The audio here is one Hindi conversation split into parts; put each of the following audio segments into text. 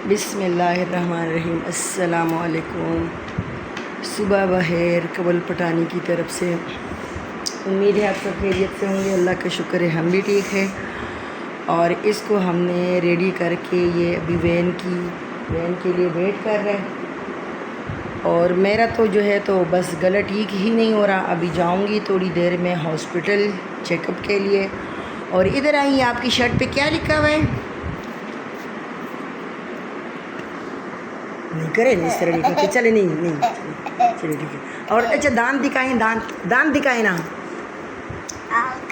बिस्मिल्लाहिर्रहमानिर्रहीम। अस्सलामु अलैकुम। सुबह बखैर कबल पटानी की तरफ से। उम्मीद है आप सब खैरियत से होंगे। अल्लाह का शुक्र है हम भी ठीक है। और इसको हमने रेडी करके ये अभी वैन के लिए वेट कर रहे हैं। और मेरा तो जो है तो बस गला ठीक ही नहीं हो रहा। अभी जाऊंगी थोड़ी देर में हॉस्पिटल चेकअप के लिए। और इधर आई, आपकी शर्ट पे क्या लिखा हुआ है? नहीं करे इस तरह लिखा के चले, नहीं चलिए ठीक है। और अच्छा दांत दिखाएं, दांत दिखाएं ना।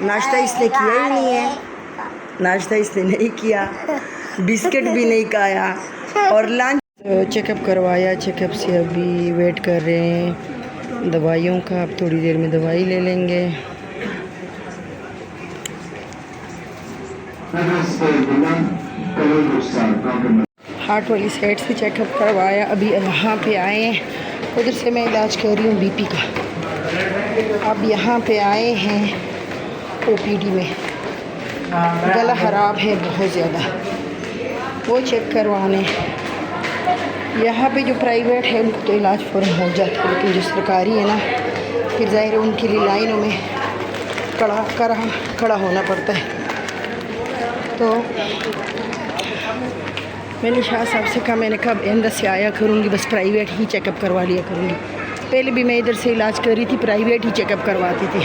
नाश्ता इसने किया ही नहीं है, नाश्ता इसने नहीं किया, बिस्किट भी नहीं खाया। और लंच चेकअप करवाया, चेकअप से अभी वेट कर रहे हैं दवाइयों का। अब थोड़ी देर में दवाई ले लेंगे। हार्ट वाली साइड से चेकअप करवाया, अभी यहाँ पे आए हैं। उधर से मैं इलाज कर रही हूँ बीपी का। अब यहाँ पे आए हैं ओपीडी में। गला ख़राब है बहुत ज़्यादा, वो चेक करवाने। यहाँ पे जो प्राइवेट है उनको तो इलाज फ़ौरन हो जाता है, लेकिन जो सरकारी है ना, फिर ज़ाहिर है उनके लिए लाइनों में खड़ा होना पड़ता है। तो मैंने शाह साहब से कहा, मैंने कहा आइंदा से आया करूँगी, बस प्राइवेट ही चेकअप करवा लिया करूँगी। पहले भी मैं इधर से इलाज कर रही थी, प्राइवेट ही चेकअप करवाती थी।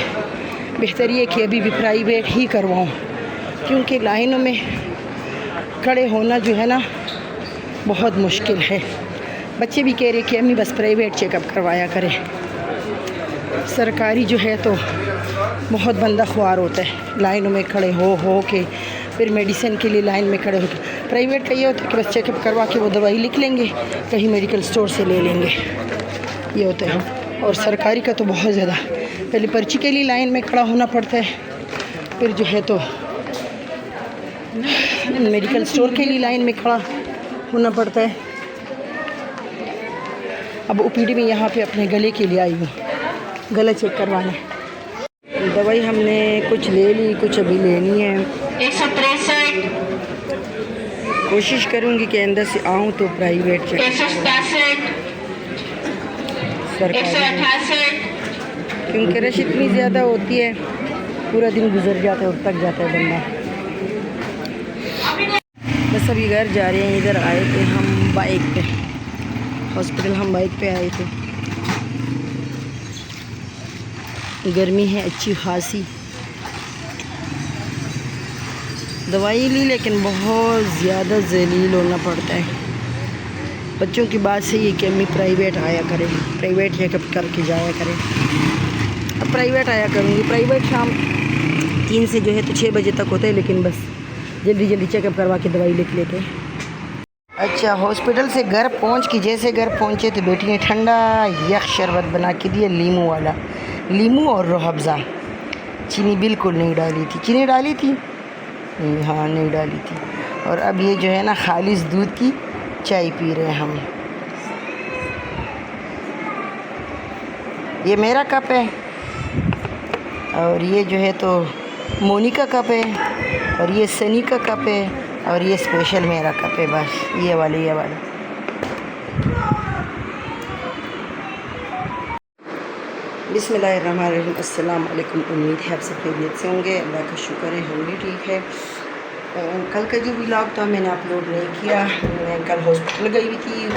बेहतर ये कि अभी भी प्राइवेट ही करवाऊँ, क्योंकि लाइनों में खड़े होना जो है ना बहुत मुश्किल है। बच्चे भी कह रहे कि अम्मी बस प्राइवेट चेकअप करवाया करें। सरकारी जो है तो बहुत बंदा ख्वार होता है, लाइनों में खड़े हो के फिर मेडिसिन के लिए लाइन में खड़े होकर। प्राइवेट का ये होता है कि बस चेकअप करवा के वो दवाई लिख लेंगे, कहीं मेडिकल स्टोर से ले लेंगे, ये होता है। और सरकारी का तो बहुत ज़्यादा, पहले पर्ची के लिए लाइन में खड़ा होना पड़ता है, फिर जो है तो मेडिकल स्टोर के लिए लाइन में खड़ा होना पड़ता है। अब ओपीडी में यहाँ पे अपने गले के लिए आई हूँ, गला चेक करवाना। दवाई हमने कुछ ले ली, कुछ अभी लेनी है। 163, कोशिश करूँगी कि अंदर से आऊँ तो प्राइवेट चेक, 167, सरकारी, 168, क्योंकि रश इतनी ज़्यादा होती है, पूरा दिन गुजर जाता है और थक जाता है बंदा। बस अभी घर जा रहे हैं। इधर आए थे हम बाइक पे, हॉस्पिटल हम बाइक पे आए थे। गर्मी है अच्छी खासी, दवाई ली लेकिन बहुत ज़्यादा जलील होना पड़ता है। बच्चों की बात सही है कि अम्मी प्राइवेट आया करें, प्राइवेट चेकअप करके जाया करें। अब प्राइवेट आया करूँगी। प्राइवेट शाम 3 से जो है तो 6 बजे तक होता है, लेकिन बस जल्दी चेकअप करवा के दवाई लिख लेते हैं। अच्छा, हॉस्पिटल से घर पहुँच के जैसे घर पहुँचे तो बेटी ने ठंडा यख शरबत बना के दिया, लीमू वाला, लीमू और रूह अफ़ज़ा। चीनी बिल्कुल नहीं डाली थी। चीनी डाली थी? नहीं, हाँ नहीं डाली थी। और अब ये जो है ना खालिस दूध की चाय पी रहे हैं हम। ये मेरा कप है और ये जो है तो मोनी का कप है और ये सनी का कप है और ये स्पेशल मेरा कप है। बस ये वाले बिस्मिल्लाहिर्रहमानिर्रहीम। अस्सलाम वालेकुम। उम्मीद है आप सब खैरियत से होंगे। अल्लाह का शुक्र है हम भी ठीक है। कल का जो व्लॉग था मैंने अपलोड नहीं किया। मैं कल हॉस्पिटल गई हुई थी,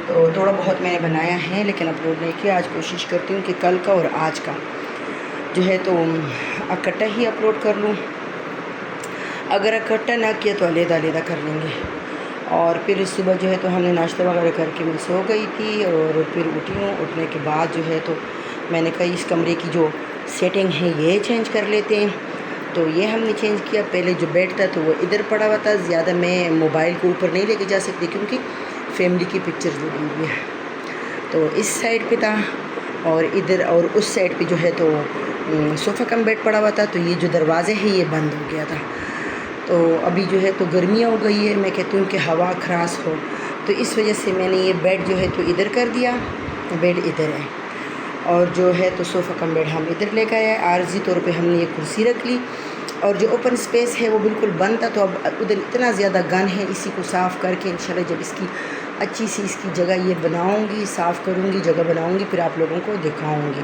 तो थोड़ा बहुत मैंने बनाया है लेकिन अपलोड नहीं किया। आज कोशिश करती हूँ कि कल का और आज का जो है तो इकट्ठा ही अपलोड कर लूँ। अगर इकट्ठा ना किया तो अलग कर लेंगे। और फिर सुबह जो है तो हमने नाश्ता वगैरह करके मैं सो गई थी और फिर उठी हूँ। उठने के बाद जो है तो मैंने कहा इस कमरे की जो सेटिंग है ये चेंज कर लेते हैं, तो ये हमने चेंज किया। पहले जो बेड था तो वो इधर पड़ा हुआ था, ज़्यादा मैं मोबाइल को ऊपर नहीं लेके जा सकती क्योंकि फैमिली की पिक्चर्स लगी हुई है। तो इस साइड पे था और इधर और उस साइड पे जो है तो सोफ़ा कम बेड पड़ा हुआ था। तो ये जो दरवाज़े हैं ये बंद हो गया था। तो अभी जो है तो गर्मियाँ हो गई है, मैं कहती हूँ कि हवा खरास हो, तो इस वजह से मैंने ये बेड जो है तो इधर कर दिया, बेड इधर है। और जो है तो सोफ़ा कम बेड हम इधर लेकर आए। आर्जी तौर पे हमने ये कुर्सी रख ली और जो ओपन स्पेस है वो बिल्कुल बंद था, तो अब उधर इतना ज़्यादा गन है, इसी को साफ़ करके इंशाल्लाह जब इसकी अच्छी सी इसकी जगह ये बनाऊंगी, साफ़ करूंगी, जगह बनाऊंगी, फिर आप लोगों को दिखाऊंगी।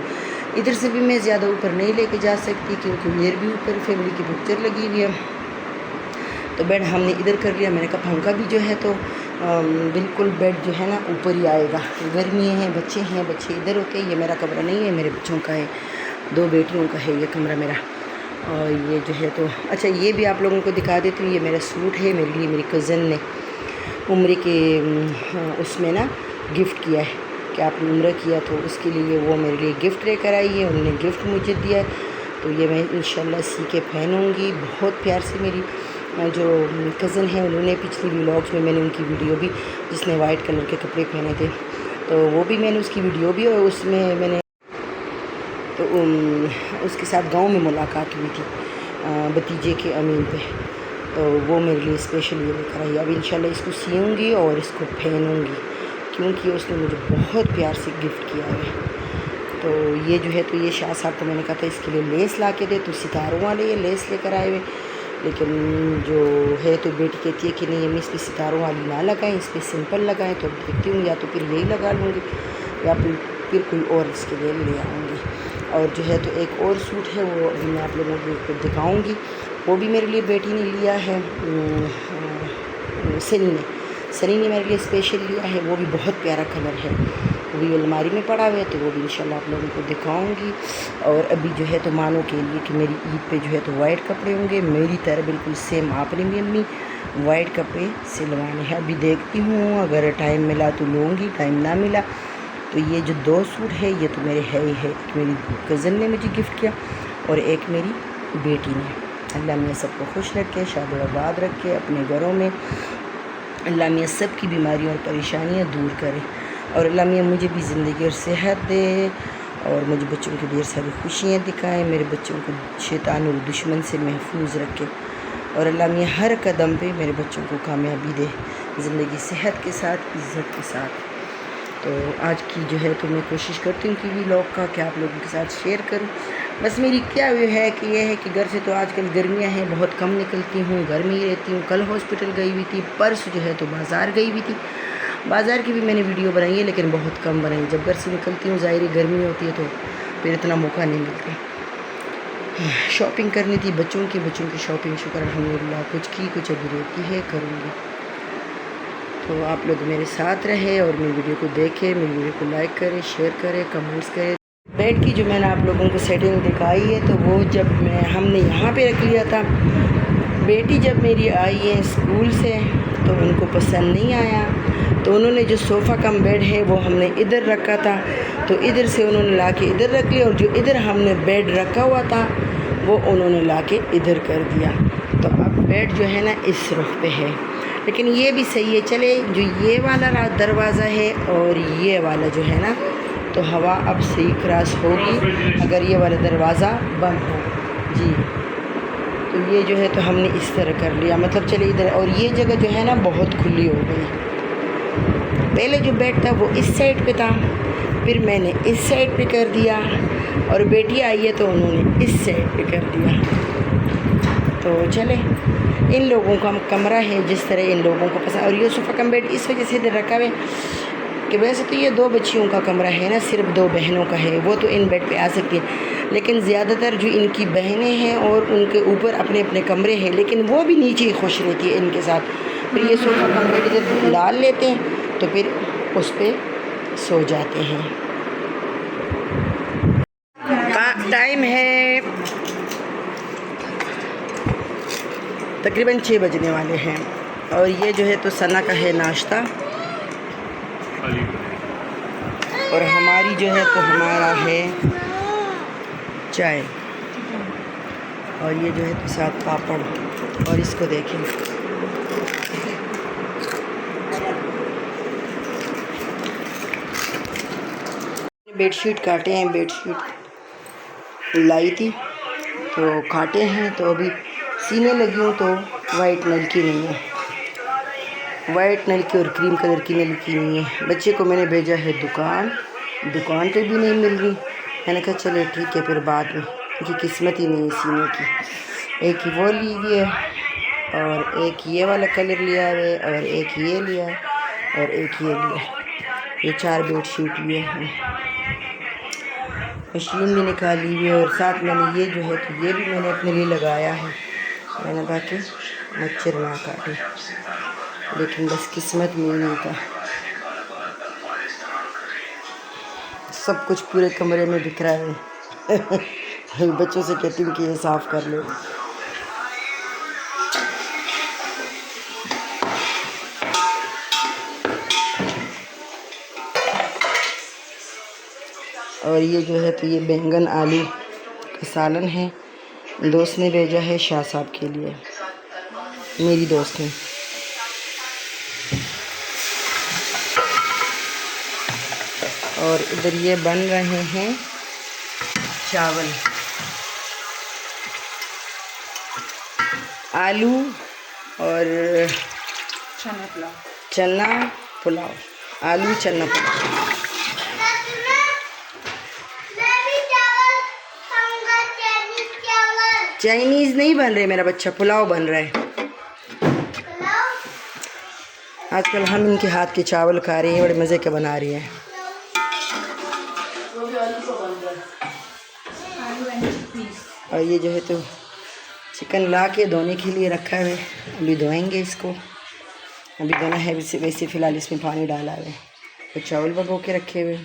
इधर से भी मैं ज़्यादा ऊपर नहीं लेके जा सकती क्योंकि इधर भी ऊपर फैमिली की पिक्चर लगी हुई है। तो बेड हमने इधर कर लिया। मैंने कहा पंखा भी जो है तो बिल्कुल बेड जो है ना ऊपर ही आएगा। गर्मी है, बच्चे हैं, बच्चे इधर होते हैं। ये मेरा कमरा नहीं है, मेरे बच्चों का है, 2 बेटियों का है ये कमरा मेरा। और ये जो है तो अच्छा ये भी आप लोगों को दिखा देती हूँ। ये मेरा सूट है, मेरे लिए मेरी कज़न ने उम्र के उसमें ना गिफ्ट किया है कि आपने उम्र किया तो उसके लिए वो मेरे लिए गिफ्ट लेकर आई है, उन्होंने गिफ्ट मुझे दिया है। तो ये मैं इंशाल्लाह सी के पहनूँगी। बहुत प्यार से मेरी जो कज़न है उन्होंने पिछली व्लॉग्स में मैंने उनकी वीडियो भी, जिसने वाइट कलर के कपड़े पहने थे, तो वो भी मैंने उसकी वीडियो भी, और उसमें मैंने तो उसके साथ गांव में मुलाकात हुई थी भतीजे के अमीन पे, तो वो मेरे लिए स्पेशल ये लेकर आई। अब इंशाल्लाह इसको सीऊँगी और इसको पहनूँगी क्योंकि उसने मुझे बहुत प्यार से गिफ्ट किया है। तो ये जो है तो ये शाह साहब को मैंने कहा था इसके लिए लेस ला के दे, तो सितारों वाले ये लेस लेकर आए हुए, लेकिन जो है तो बेटी कहती है कि नहीं हम इस पर सितारों वाली ना लगाएं, इस पर सिंपल लगाएं। तो देखती हूँ या तो फिर यही लगा लूँगी या फिर कोई और इसके लिए ले आऊँगी। और जो है तो एक और सूट है वो अभी मैं आप लोगों को दिखाऊँगी, वो भी मेरे लिए बेटी ने लिया है, सनी ने मेरे लिए स्पेशल लिया है। वो भी बहुत प्यारा कलर है, वो भी अलमारी में पड़ा हुआ है, तो वो भी इंशाल्लाह आप लोगों को दिखाऊंगी। और अभी जो है तो मानो के लिए कि मेरी ईद पे जो है तो वाइट कपड़े होंगे, मेरी तरह बिल्कुल सेम आपने भी अम्मी वाइट कपड़े सिलवाने हैं। अभी देखती हूँ अगर टाइम मिला तो लूँगी, टाइम ना मिला तो ये जो 2 सूट है ये तो मेरे है ही है। एक मेरी कज़न ने मुझे गिफ्ट किया और एक मेरी बेटी ने। अल्लाह मियाँ सबको खुश रखे, शादाबाद रखे अपने घरों में। अल्लाह मियाँ सब की बीमारियों और परेशानियाँ दूर करे और अल्लाह मियाँ मुझे भी ज़िंदगी और सेहत दे और मुझे बच्चों की ढेर सारी खुशियाँ दिखाएं, मेरे बच्चों को शैतान और दुश्मन से महफूज रखे और अल्लाह मियाँ हर कदम पे मेरे बच्चों को कामयाबी दे, ज़िंदगी सेहत के साथ, इज़्ज़त के साथ। तो आज की जो है तो मैं कोशिश करती हूँ कि व्लॉग का क्या आप लोगों के साथ शेयर करूँ। बस मेरी क्या है कि ये है कि घर से तो आजकल गर्मियाँ हैं, बहुत कम निकलती हूँ, घर में ही रहती हूँ। कल हॉस्पिटल गई हुई थी, परसों जो है तो बाज़ार गई हुई थी। बाज़ार की भी मैंने वीडियो बनाई है लेकिन बहुत कम बनाई। जब घर से निकलती हूँ ज़ाहिर गर्मी होती है तो फिर इतना मौका नहीं मिलता। शॉपिंग करनी थी बच्चों की शॉपिंग शुक्र अल्हम्दुलिल्लाह कुछ की, कुछ अभी रहती है, करूँगी। तो आप लोग मेरे साथ रहे और मेरी वीडियो को देखें, मेरी वीडियो को लाइक करें, शेयर करें, कमेंट्स करें। बेड की जो मैंने आप लोगों को सेटिंग दिखाई है तो वो जब हमने यहाँ पे रख लिया था, बेटी जब मेरी आई है स्कूल से तो उनको पसंद नहीं आया, तो उन्होंने जो सोफ़ा कम बेड है वो हमने इधर रखा था, तो इधर से उन्होंने ला के इधर रख लिया और जो इधर हमने बेड रखा हुआ था वो उन्होंने ला के इधर कर दिया। तो अब बेड जो है ना इस रुख पे है, लेकिन ये भी सही है। चले जो ये वाला दरवाज़ा है और ये वाला जो है ना तो हवा अब सही क्रॉस होगी अगर ये वाला दरवाज़ा बंद हो जी। तो ये जो है तो हमने इस तरह कर लिया, मतलब चले इधर, और ये जगह जो है ना बहुत खुली हो गई। पहले जो बेड था वो इस साइड पे था, फिर मैंने इस साइड पे कर दिया और बेटी आई है तो उन्होंने इस साइड पे कर दिया। तो चले इन लोगों का कमरा है जिस तरह इन लोगों को पसंद। और ये सोफ़ा कम बेड इस वजह से इधर रखा है कि वैसे तो ये 2 बच्चियों का कमरा है ना, सिर्फ 2 बहनों का है, वो तो इन बेड पे आ सकती है, लेकिन ज़्यादातर जो इनकी बहनें हैं और उनके ऊपर अपने अपने कमरे हैं, लेकिन वो भी नीचे ही खुश रहती है इनके साथ। फिर ये सोफ़ा कम बेड इधर डाल लेते हैं तो फिर उस पर सो जाते हैं। टाइम है तकरीबन 6 बजने वाले हैं और ये जो है तो सना का है नाश्ता और हमारी जो है तो हमारा है चाय और ये जो है तो साथ पापड़। और इसको देखें बेडशीट काटे हैं, बेडशीट लाई थी तो काटे हैं, तो अभी सीने लगी हूँ। तो वाइट नल की नहीं है, वाइट नल की और क्रीम कलर की नल की नहीं है। बच्चे को मैंने भेजा है दुकान दुकान पे भी नहीं मिल रही। मैंने कहा चले ठीक है, फिर बाद में, उनकी किस्मत ही नहीं है सीने की। एक ही वो ली हुई है और एक ये वाला कलर लिया है और एक ये लिया और एक ये लिया। ये 4 बेडशीट लिए हैं। मशीन भी निकाली हुई है और साथ मैंने ये जो है तो ये भी मैंने अपने लिए लगाया है, मैंने ताकि मच्छर ना काटे, लेकिन बस किस्मत में नहीं था। सब कुछ पूरे कमरे में बिखरा है। बच्चों से कहती हूँ कि ये साफ़ कर लो। और ये जो है तो ये बैंगन आलू का सालन है, दोस्त ने भेजा है शाह साहब के लिए, मेरी दोस्त ने। और इधर ये बन रहे हैं चावल, आलू और चना पुलाव, आलू चना पुलाव। चाइनीज़ नहीं बन रहे मेरा बच्चा, पुलाव बन रहा है। आजकल हम इनके हाथ के चावल खा रहे हैं, बड़े मज़े के बना रही हैं। और ये जो है तो चिकन ला के धोने के लिए रखा है, अभी धोएंगे इसको। अभी धोना है वैसे फ़िलहाल इसमें पानी डाला है, तो चावल भगो के रखे हुए।